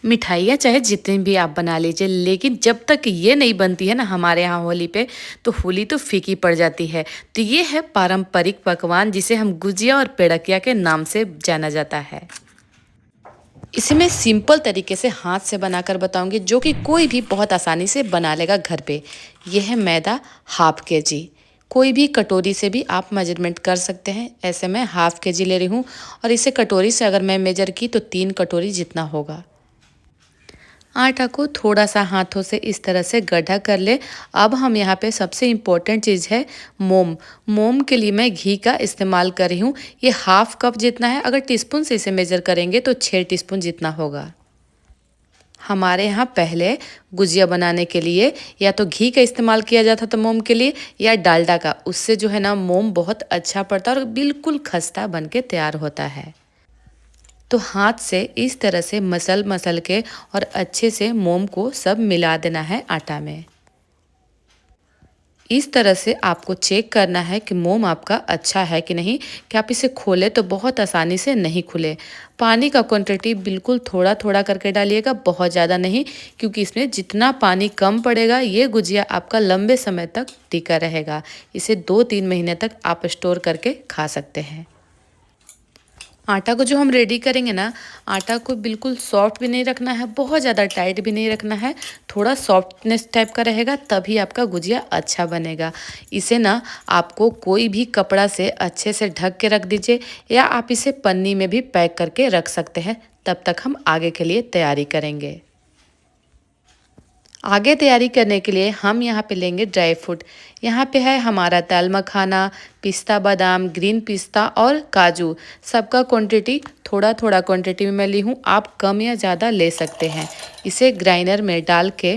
मिठाइयाँ चाहे जितनी भी आप बना लीजिए, लेकिन जब तक ये नहीं बनती है ना हमारे यहाँ होली पे, तो होली तो फीकी पड़ जाती है। तो ये है पारंपरिक पकवान जिसे हम गुजिया और पेड़किया के नाम से जाना जाता है। इसे मैं सिंपल तरीके से हाथ से बनाकर बताऊंगी, जो कि कोई भी बहुत आसानी से बना लेगा घर पे। यह है मैदा, हाफ के जी। कोई भी कटोरी से भी आप मेजरमेंट कर सकते हैं। ऐसे मैं हाफ के जी ले रही हूँ, और इसे कटोरी से अगर मैं मेजर की तो 3 कटोरी जितना होगा। आटा को थोड़ा सा हाथों से इस तरह से गड्ढा कर ले। अब हम यहाँ पे सबसे इम्पोर्टेंट चीज़ है मोम। मोम के लिए मैं घी का इस्तेमाल कर रही हूँ। ये हाफ कप जितना है, अगर टीस्पून से इसे मेजर करेंगे तो 6 टीस्पून जितना होगा। हमारे यहाँ पहले गुजिया बनाने के लिए या तो घी का इस्तेमाल किया जाता था मोम के लिए, या डालडा का। उससे जो है ना मोम बहुत अच्छा पड़ता है और बिल्कुल खस्ता बन के तैयार होता है। तो हाथ से इस तरह से मसल मसल के और अच्छे से मोम को सब मिला देना है आटा में। इस तरह से आपको चेक करना है कि मोम आपका अच्छा है कि नहीं, कि आप इसे खोले तो बहुत आसानी से नहीं खुले। पानी का क्वांटिटी बिल्कुल थोड़ा थोड़ा करके डालिएगा, बहुत ज़्यादा नहीं, क्योंकि इसमें जितना पानी कम पड़ेगा ये गुजिया आपका लंबे समय तक टिका रहेगा। इसे 2-3 महीने तक आप स्टोर करके खा सकते हैं। आटा को जो हम रेडी करेंगे ना, आटा को बिल्कुल सॉफ्ट भी नहीं रखना है, बहुत ज़्यादा टाइट भी नहीं रखना है। थोड़ा सॉफ्टनेस टाइप का रहेगा, तभी आपका गुजिया अच्छा बनेगा। इसे ना आपको कोई भी कपड़ा से अच्छे से ढक के रख दीजिए, या आप इसे पन्नी में भी पैक करके रख सकते हैं। तब तक हम आगे के लिए तैयारी करेंगे। आगे तैयारी करने के लिए हम यहाँ पे लेंगे ड्राई फ्रूट। यहाँ पे है हमारा दाल मखाना, पिस्ता बादाम, ग्रीन पिस्ता और काजू। सबका क्वांटिटी थोड़ा थोड़ा क्वांटिटी में मैं ली हूँ, आप कम या ज़्यादा ले सकते हैं। इसे ग्राइंडर में डाल के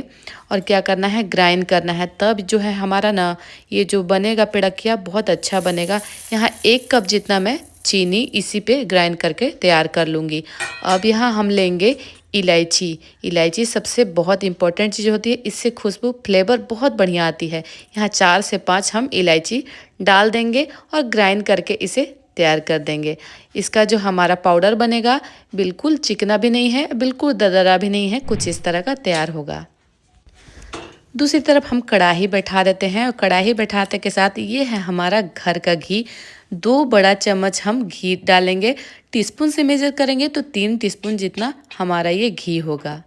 और क्या करना है, ग्राइंड करना है। तब जो है हमारा ना ये जो बनेगा पेड़किया बहुत अच्छा बनेगा। यहाँ 1 कप जितना मैं चीनी इसी पे ग्राइंड करके तैयार कर लूँगी। अब यहाँ हम लेंगे इलायची। इलायची सबसे बहुत इम्पोर्टेंट चीज़ होती है, इससे खुशबू फ्लेवर बहुत बढ़िया आती है। यहाँ 4 से 5 हम इलायची डाल देंगे और ग्राइंड करके इसे तैयार कर देंगे। इसका जो हमारा पाउडर बनेगा बिल्कुल चिकना भी नहीं है, बिल्कुल दरदरा भी नहीं है, कुछ इस तरह का तैयार होगा। दूसरी तरफ हम कढ़ाई बैठा देते हैं, और कढ़ाई बैठाते के साथ ये है हमारा घर का घी। 2 बड़ा चम्मच हम घी डालेंगे। टीस्पून से मेजर करेंगे तो 3 टीस्पून जितना हमारा ये घी होगा।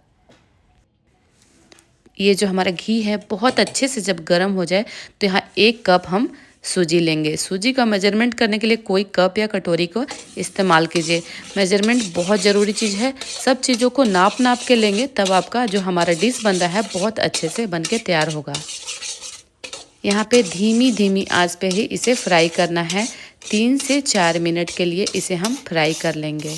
ये जो हमारा घी है बहुत अच्छे से जब गर्म हो जाए तो यहाँ 1 कप हम सूजी लेंगे। सूजी का मेजरमेंट करने के लिए कोई कप या कटोरी को इस्तेमाल कीजिए। मेजरमेंट बहुत ज़रूरी चीज़ है। सब चीज़ों को नाप नाप के लेंगे, तब आपका जो हमारा डिश बन रहा है बहुत अच्छे से बन के तैयार होगा। यहाँ पे धीमी धीमी आंच पे ही इसे फ्राई करना है। 3 से 4 मिनट के लिए इसे हम फ्राई कर लेंगे।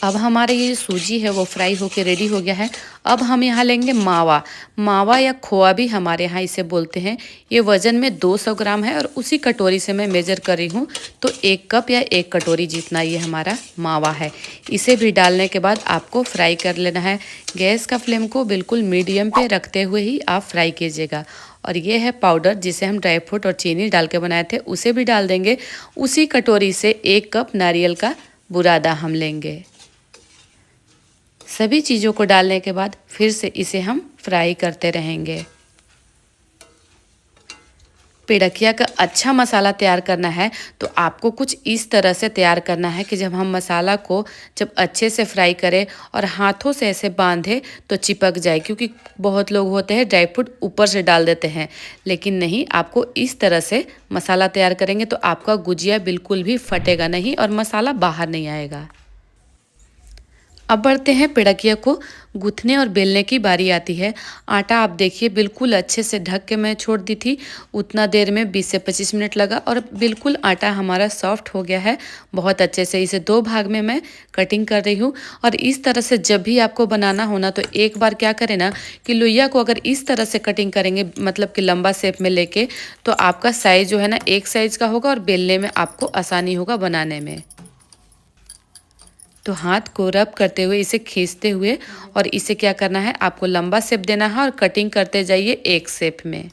अब हमारे ये जो सूजी है वो फ्राई होके रेडी हो गया है। अब हम यहाँ लेंगे मावा। मावा या खोआ भी हमारे यहाँ इसे बोलते हैं। ये वज़न में 200 ग्राम है, और उसी कटोरी से मैं मेजर कर रही हूँ, तो 1 कप या 1 कटोरी जितना ये हमारा मावा है। इसे भी डालने के बाद आपको फ्राई कर लेना है। गैस का फ्लेम को बिल्कुल मीडियम पे रखते हुए ही आप फ्राई कीजिएगा। और ये है पाउडर जिसे हम ड्राई फ्रूट और चीनी डाल के बनाए थे, उसे भी डाल देंगे। उसी कटोरी से 1 कप नारियल का बुरादा हम लेंगे। सभी चीज़ों को डालने के बाद फिर से इसे हम फ्राई करते रहेंगे। पेड़किया का अच्छा मसाला तैयार करना है तो आपको कुछ इस तरह से तैयार करना है कि जब हम मसाला को जब अच्छे से फ्राई करें और हाथों से ऐसे बांधे तो चिपक जाए, क्योंकि बहुत लोग होते हैं ड्राई फ्रूट ऊपर से डाल देते हैं। लेकिन नहीं, आपको इस तरह से मसाला तैयार करेंगे तो आपका गुजिया बिल्कुल भी फटेगा नहीं और मसाला बाहर नहीं आएगा। अब बढ़ते हैं पेड़किया को गूँथने और बेलने की बारी आती है। आटा आप देखिए बिल्कुल अच्छे से ढक के मैं छोड़ दी थी, उतना देर में 20 से 25 मिनट लगा, और बिल्कुल आटा हमारा सॉफ्ट हो गया है बहुत अच्छे से। इसे 2 भाग में मैं कटिंग कर रही हूँ। और इस तरह से जब भी आपको बनाना हो ना, तो एक बार क्या करें ना कि लोइया को अगर इस तरह से कटिंग करेंगे, मतलब कि लंबा शेप में लेके, तो आपका साइज़ जो है ना एक साइज़ का होगा और बेलने में आपको आसानी होगा बनाने में। तो हाथ को रब करते हुए इसे खींचते हुए, और इसे क्या करना है, आपको लंबा शेप देना है और कटिंग करते जाइए एक शेप में।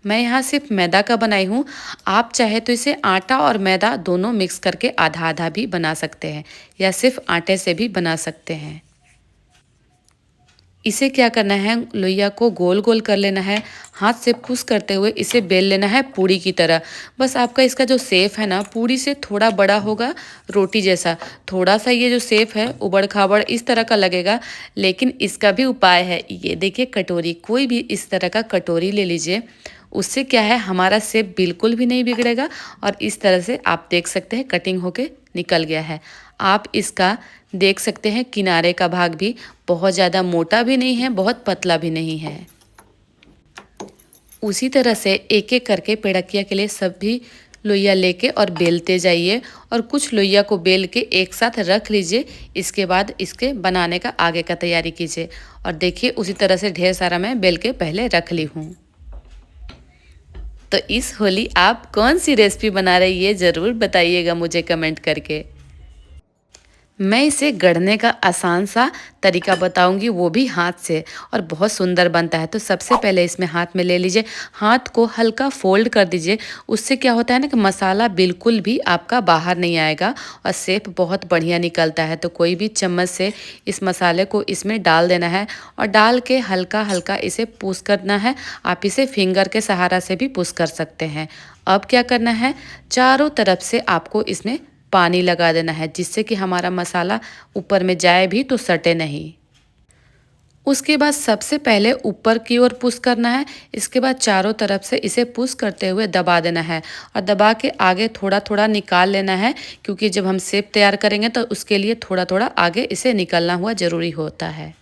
मैं यहाँ सिर्फ मैदा का बनाई हूँ। आप चाहे तो इसे आटा और मैदा दोनों मिक्स करके आधा आधा भी बना सकते हैं, या सिर्फ आटे से भी बना सकते हैं। इसे क्या करना है, लोइया को गोल गोल कर लेना है, हाथ से पुश करते हुए इसे बेल लेना है पूड़ी की तरह। बस आपका इसका जो शेप है ना, पूड़ी से थोड़ा बड़ा होगा, रोटी जैसा। थोड़ा सा ये जो शेप है उबड़ खाबड़ इस तरह का लगेगा, लेकिन इसका भी उपाय है। ये देखिए कटोरी, कोई भी इस तरह का कटोरी ले लीजिए। उससे क्या है, हमारा शेप बिल्कुल भी नहीं बिगड़ेगा और इस तरह से आप देख सकते हैं कटिंग होके निकल गया है। आप इसका देख सकते हैं किनारे का भाग भी बहुत ज़्यादा मोटा भी नहीं है, बहुत पतला भी नहीं है। उसी तरह से एक एक करके पेड़किया के लिए सभी लोइया लेके और बेलते जाइए, और कुछ लोइया को बेल के एक साथ रख लीजिए। इसके बाद इसके बनाने का आगे का तैयारी कीजिए। और देखिए उसी तरह से ढेर सारा मैं बेल के पहले रख ली हूँ। तो इस होली आप कौन सी रेसिपी बना रही है, ज़रूर बताइएगा मुझे कमेंट करके। मैं इसे गढ़ने का आसान सा तरीका बताऊंगी, वो भी हाथ से, और बहुत सुंदर बनता है। तो सबसे पहले इसमें हाथ में ले लीजिए, हाथ को हल्का फोल्ड कर दीजिए। उससे क्या होता है ना कि मसाला बिल्कुल भी आपका बाहर नहीं आएगा और शेप बहुत बढ़िया निकलता है। तो कोई भी चम्मच से इस मसाले को इसमें डाल देना है और डाल के हल्का हल्का इसे पुश करना है। आप इसे फिंगर के सहारा से भी पुश कर सकते हैं। अब क्या करना है, चारों तरफ से आपको इसमें पानी लगा देना है, जिससे कि हमारा मसाला ऊपर में जाए भी तो सटे नहीं। उसके बाद सबसे पहले ऊपर की ओर पुश करना है। इसके बाद चारों तरफ से इसे पुश करते हुए दबा देना है, और दबा के आगे थोड़ा थोड़ा निकाल लेना है, क्योंकि जब हम शेप तैयार करेंगे तो उसके लिए थोड़ा थोड़ा आगे इसे निकलना हुआ ज़रूरी होता है।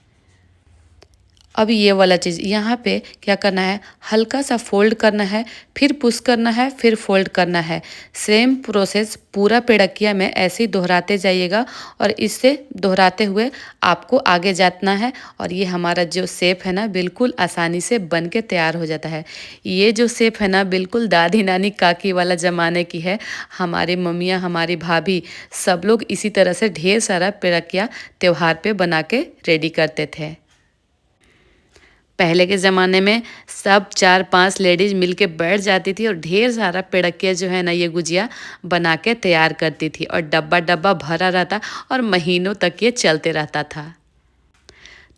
अब ये वाला चीज़ यहाँ पे क्या करना है, हल्का सा फोल्ड करना है, फिर पुश करना है, फिर फोल्ड करना है। सेम प्रोसेस पूरा पेड़किया में ऐसे ही दोहराते जाइएगा, और इससे दोहराते हुए आपको आगे जाना है। और ये हमारा जो शेप है ना, बिल्कुल आसानी से बन के तैयार हो जाता है। ये जो शेप है ना, बिल्कुल दादी नानी काकी वाला ज़माने की है। हमारी मम्मियाँ, हमारी भाभी, सब लोग इसी तरह से ढेर सारा पेड़किया त्यौहार पे बना के रेडी करते थे। पहले के ज़माने में सब 4-5 लेडीज़ मिलके बैठ जाती थी और ढेर सारा पेड़किया जो है ना, ये गुजिया बना के तैयार करती थी, और डब्बा डब्बा भरा रहता और महीनों तक ये चलते रहता था।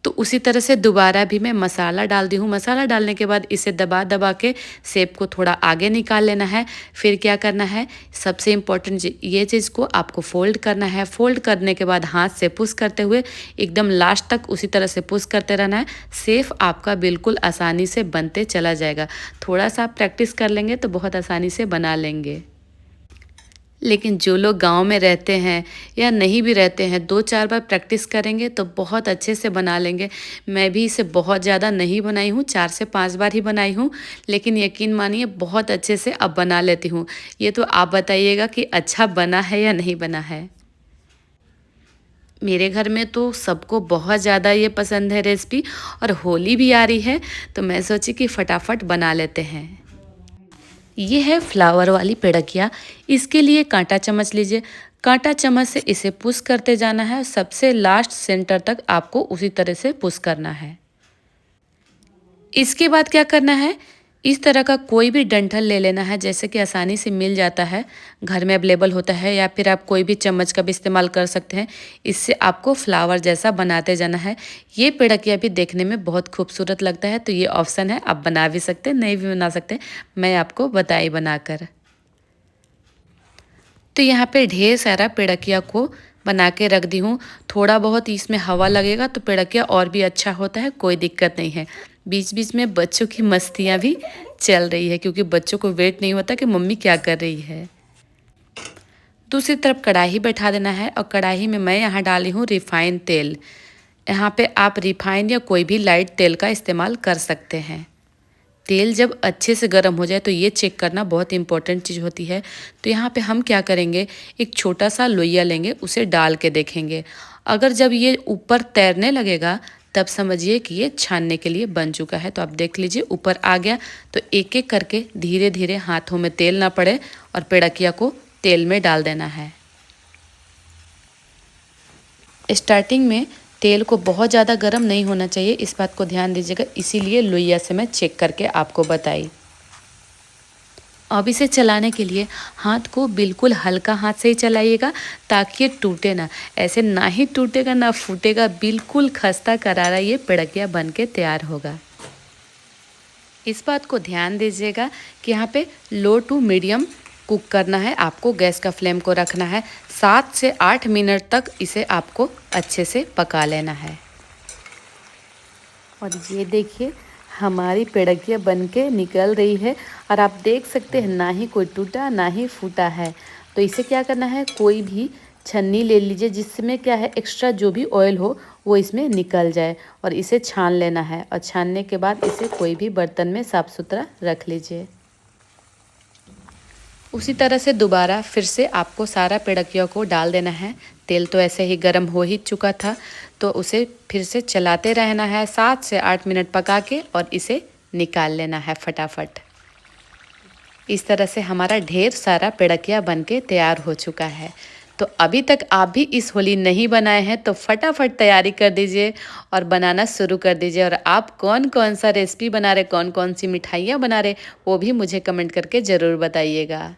तो उसी तरह से दोबारा भी मैं मसाला डाल दी हूँ। मसाला डालने के बाद इसे दबा दबा के शेप को थोड़ा आगे निकाल लेना है। फिर क्या करना है, सबसे इम्पोर्टेंट ये चीज़ को आपको फोल्ड करना है। फोल्ड करने के बाद हाथ से पुश करते हुए एकदम लास्ट तक उसी तरह से पुश करते रहना है। शेप आपका बिल्कुल आसानी से बनते चला जाएगा। थोड़ा सा आप प्रैक्टिस कर लेंगे तो बहुत आसानी से बना लेंगे। लेकिन जो लोग गांव में रहते हैं या नहीं भी रहते हैं, 2-4 बार प्रैक्टिस करेंगे तो बहुत अच्छे से बना लेंगे। मैं भी इसे बहुत ज़्यादा नहीं बनाई हूँ, 4 से 5 बार ही बनाई हूँ, लेकिन यकीन मानिए बहुत अच्छे से अब बना लेती हूँ। ये तो आप बताइएगा कि अच्छा बना है या नहीं बना है। मेरे घर में तो सबको बहुत ज़्यादा ये पसंद है रेसिपी, और होली भी आ रही है तो मैं सोची कि फटाफट बना लेते हैं। ये है फ्लावर वाली पेड़किया। इसके लिए कांटा चम्मच लीजिए। कांटा चम्मच से इसे पुश करते जाना है, सबसे लास्ट सेंटर तक आपको उसी तरह से पुश करना है। इसके बाद क्या करना है, इस तरह का कोई भी डंठल ले लेना है, जैसे कि आसानी से मिल जाता है, घर में अवेलेबल होता है, या फिर आप कोई भी चम्मच का भी इस्तेमाल कर सकते हैं। इससे आपको फ्लावर जैसा बनाते जाना है। ये पेड़किया भी देखने में बहुत खूबसूरत लगता है, तो ये ऑप्शन है, आप बना भी सकते हैं, नहीं भी बना सकते, मैं आपको बताई बनाकर। तो यहाँ पे ढेर सारा पेड़किया को बना के रख दी हूँ। थोड़ा बहुत इसमें हवा लगेगा तो पेड़किया और भी अच्छा होता है, कोई दिक्कत नहीं है। बीच बीच में बच्चों की मस्तियाँ भी चल रही है, क्योंकि बच्चों को वेट नहीं होता कि मम्मी क्या कर रही है। दूसरी तरफ कढ़ाई बैठा देना है, और कढ़ाई में मैं यहाँ डाली हूँ रिफाइंड तेल। यहाँ पे आप रिफाइंड या कोई भी लाइट तेल का इस्तेमाल कर सकते हैं। तेल जब अच्छे से गर्म हो जाए तो ये चेक करना बहुत इंपॉर्टेंट चीज़ होती है। तो यहाँ पे हम क्या करेंगे, एक छोटा सा लोइया लेंगे, उसे डाल के देखेंगे। अगर जब ये ऊपर तैरने लगेगा तब समझिए कि ये छानने के लिए बन चुका है। तो आप देख लीजिए ऊपर आ गया, तो एक एक करके धीरे धीरे हाथों में तेल ना पड़े और पेड़किया को तेल में डाल देना है। स्टार्टिंग में तेल को बहुत ज़्यादा गर्म नहीं होना चाहिए, इस बात को ध्यान दीजिएगा, इसीलिए लोइया से मैं चेक करके आपको बताई। अब इसे चलाने के लिए हाथ को बिल्कुल हल्का हाथ से ही चलाइएगा ताकि ये टूटे ना। ऐसे ना ही टूटेगा ना फूटेगा, बिल्कुल खस्ता करारा ये पेड़किया बन के तैयार होगा। इस बात को ध्यान दीजिएगा कि यहाँ पे लो टू मीडियम कुक करना है, आपको गैस का फ्लेम को रखना है। 7 से 8 मिनट तक इसे आपको अच्छे से पका लेना है। और ये देखिए हमारी पेड़किया बनके निकल रही है और आप देख सकते हैं ना ही कोई टूटा ना ही फूटा है। तो इसे क्या करना है, कोई भी छन्नी ले लीजिए जिसमें क्या है एक्स्ट्रा जो भी ऑयल हो वो इसमें निकल जाए, और इसे छान लेना है। और छानने के बाद इसे कोई भी बर्तन में साफ़ सुथरा रख लीजिए। उसी तरह से दोबारा फिर से आपको सारा पेड़किया को डाल देना है। तेल तो ऐसे ही गर्म हो ही चुका था, तो उसे फिर से चलाते रहना है 7 से 8 मिनट पका के, और इसे निकाल लेना है फटाफट। इस तरह से हमारा ढेर सारा पेड़किया बनके तैयार हो चुका है। तो अभी तक आप भी इस होली नहीं बनाए हैं तो फटाफट तैयारी कर दीजिए और बनाना शुरू कर दीजिए। और आप कौन कौन सा रेसिपी बना रहे, कौन कौन सी मिठाइयाँ बना रहे, वो भी मुझे कमेंट करके ज़रूर बताइएगा।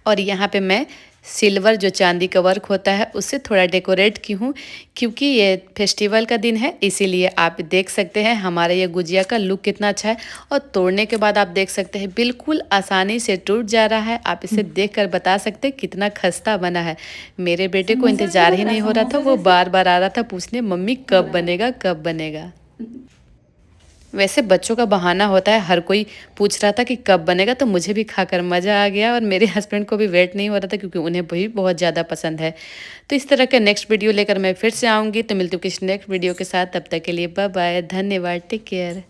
और यहाँ पे मैं सिल्वर जो चांदी का वर्क होता है उससे थोड़ा डेकोरेट की हूँ, क्योंकि ये फेस्टिवल का दिन है, इसीलिए आप देख सकते हैं हमारे ये गुजिया का लुक कितना अच्छा है। और तोड़ने के बाद आप देख सकते हैं बिल्कुल आसानी से टूट जा रहा है। आप इसे देखकर बता सकते हैं कितना खस्ता बना है। मेरे बेटे को इंतज़ार ही नहीं हो रहा था, वो बार बार आ रहा था पूछने, मम्मी कब बनेगा कब बनेगा। वैसे बच्चों का बहाना होता है, हर कोई पूछ रहा था कि कब बनेगा, तो मुझे भी खाकर मज़ा आ गया और मेरे हस्बैंड को भी वेट नहीं हो रहा था क्योंकि उन्हें भी बहुत ज़्यादा पसंद है। तो इस तरह का नेक्स्ट वीडियो लेकर मैं फिर से आऊँगी। तो मिलती हूँ किसी नेक्स्ट वीडियो के साथ, तब तक के लिए बाय बाय, धन्यवाद, टेक केयर।